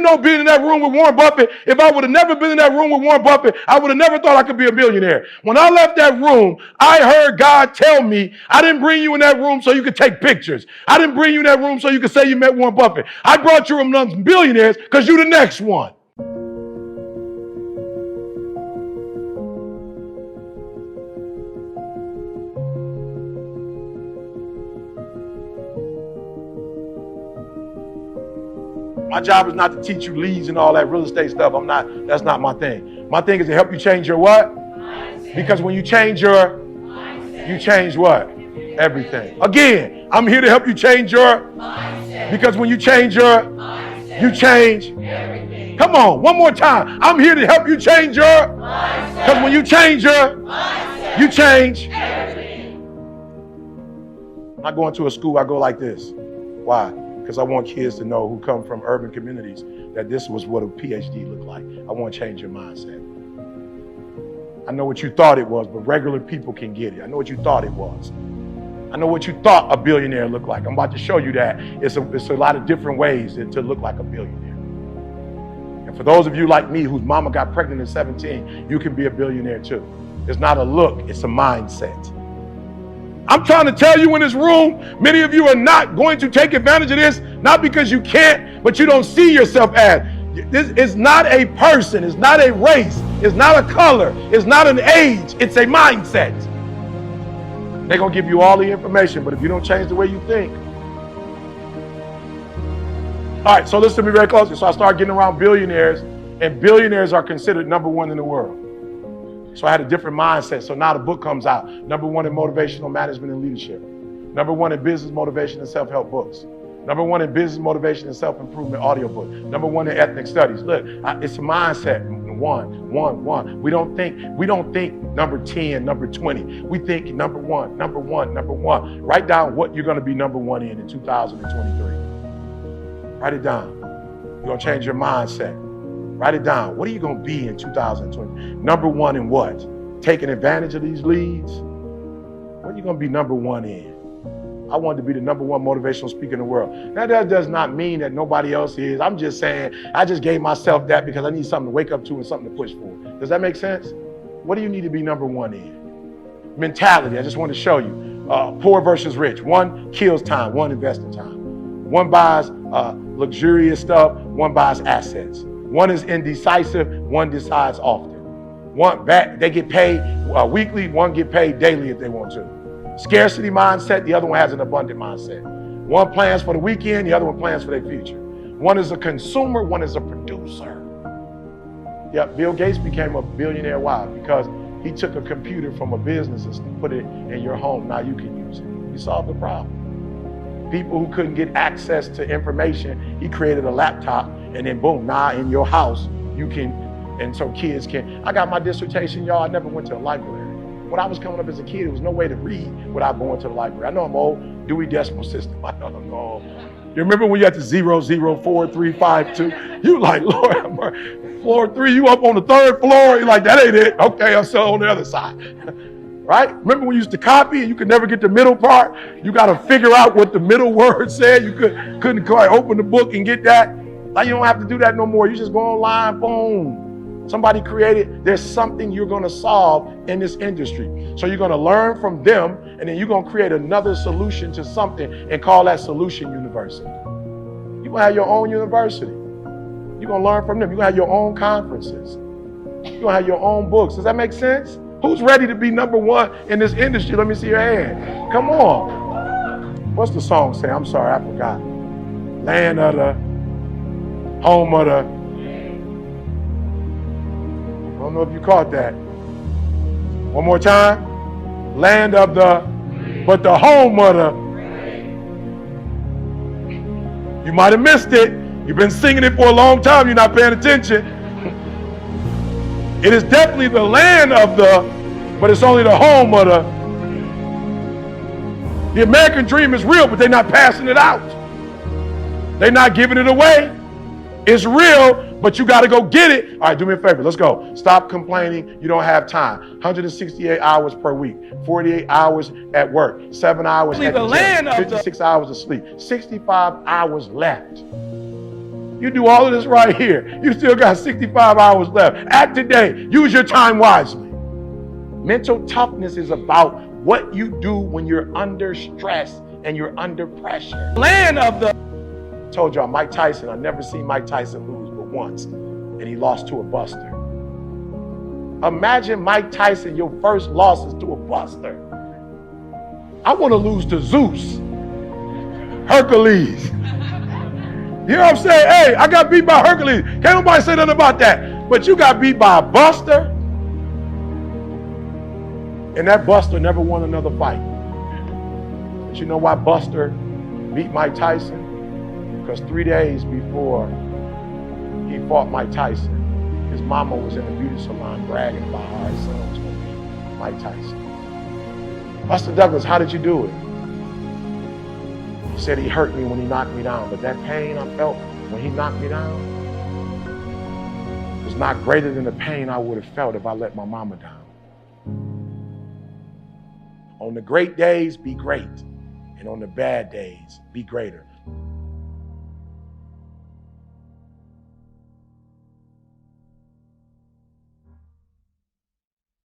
know, being in that room with Warren Buffett, if I would have never been in that room with Warren Buffett, I would have never thought I could be a billionaire. When I left that room, I heard God tell me, I didn't bring you in that room so you could take pictures. I didn't bring you in that room so you could say you met Warren Buffett. I brought you among billionaires because you're the next one. My job is not to teach you leads and all that real estate stuff. That's not my thing. My thing is to help you change your what? Mindset. Because when you change your mindset, you change what? Everything. Again, I'm here to help you change your mindset. Because when you change your mindset, you change everything. Come on, one more time. I'm here to help you change your mindset. Because when you change your mindset, you change everything. When I go into a school, I go like this. Why? Because I want kids to know who come from urban communities that this was what a PhD looked like. I want to change your mindset. I know what you thought it was, but regular people can get it. I know what you thought it was. I know what you thought a billionaire looked like. I'm about to show you that. It's a lot of different ways to look like a billionaire. And for those of you like me whose mama got pregnant at 17, you can be a billionaire too. It's not a look, it's a mindset. I'm trying to tell you in this room, many of you are not going to take advantage of this, not because you can't, but you don't see yourself as. This is not a person, it's not a race, it's not a color, it's not an age, it's a mindset. They're going to give you all the information, but if you don't change the way you think. All right, so listen to me very closely. So I started getting around billionaires, and billionaires are considered number one in the world. So I had a different mindset. So now the book comes out. Number one in motivational management and leadership. Number one in business motivation and self-help books. Number one in business motivation and self-improvement audiobook. Number one in ethnic studies. Look, it's a mindset. One. We don't think number 10, number 20. We think number one. Write down what you're going to be number one in 2023. Write it down. You're going to change your mindset. Write it down. What are you going to be in 2020? Number one in what? Taking advantage of these leads? What are you going to be number one in? I wanted to be the number one motivational speaker in the world. Now, that does not mean that nobody else is. I'm just saying, I just gave myself that because I need something to wake up to and something to push for. Does that make sense? What do you need to be number one in? Mentality, I just want to show you. Poor versus rich. One kills time, one invests in time. One buys luxurious stuff, one buys assets. One is indecisive, one decides often. They get paid weekly, one get paid daily if they want to. Scarcity mindset, the other one has an abundant mindset. One plans for the weekend, the other one plans for their future. One is a consumer, one is a producer. Yeah, Bill Gates became a billionaire. Why? Because he took a computer from a business and put it in your home. Now you can use it. He solved the problem. People who couldn't get access to information, he created a laptop, and then boom, now in your house, you can, and so kids can. I got my dissertation, y'all, I never went to a library. When I was coming up as a kid, there was no way to read without going to the library. I know I'm old, Dewey Decimal System, I know I'm old. You remember when you had to 0, 0, 4, 3, 5, 2? You like, Lord, floor 3, you up on the 3rd floor, you're like, that ain't it. Okay, I'm still on the other side. Right? Remember when you used to copy and you could never get the middle part? You got to figure out what the middle word said. You couldn't quite open the book and get that. Now you don't have to do that no more. You just go online, boom. Somebody created, there's something you're going to solve in this industry. So you're going to learn from them, and then you're going to create another solution to something and call that solution university. You're going to have your own university. You're going to learn from them. You're going to have your own conferences. You're going to have your own books. Does that make sense? Who's ready to be number one in this industry? Let me see your hand. Come on. What's the song say? I'm sorry, I forgot. Land of the, home of the. I don't know if you caught that. One more time. Land of the, but the home of the. You might have missed it. You've been singing it for a long time. You're not paying attention. It is definitely the land of the, but it's only the home of the. The American dream is real, but they're not passing it out. They're not giving it away. It's real, but you got to go get it. All right, do me a favor. Let's go. Stop complaining. You don't have time. 168 hours per week, 48 hours at work, 7 hours at the gym, 56 hours of sleep, 65 hours left. You do all of this right here. You still got 65 hours left. Act today. Use your time wisely. Mental toughness is about what you do when you're under stress and you're under pressure. Land of the... I told y'all, Mike Tyson, I never seen Mike Tyson lose but once, and he lost to a buster. Imagine Mike Tyson, your first loss is to a buster. I want to lose to Zeus, Hercules. You know what I'm saying? Hey, I got beat by Hercules. Can't nobody say nothing about that. But you got beat by a buster, and that buster never won another fight. But you know why Buster beat Mike Tyson? Because 3 days before he fought Mike Tyson, his mama was in the beauty salon bragging about how her son was going to beat Mike Tyson. Buster Douglas, how did you do it? He said he hurt me when he knocked me down, but that pain I felt when he knocked me down was not greater than the pain I would have felt if I let my mama down. On the great days, be great. And on the bad days, be greater.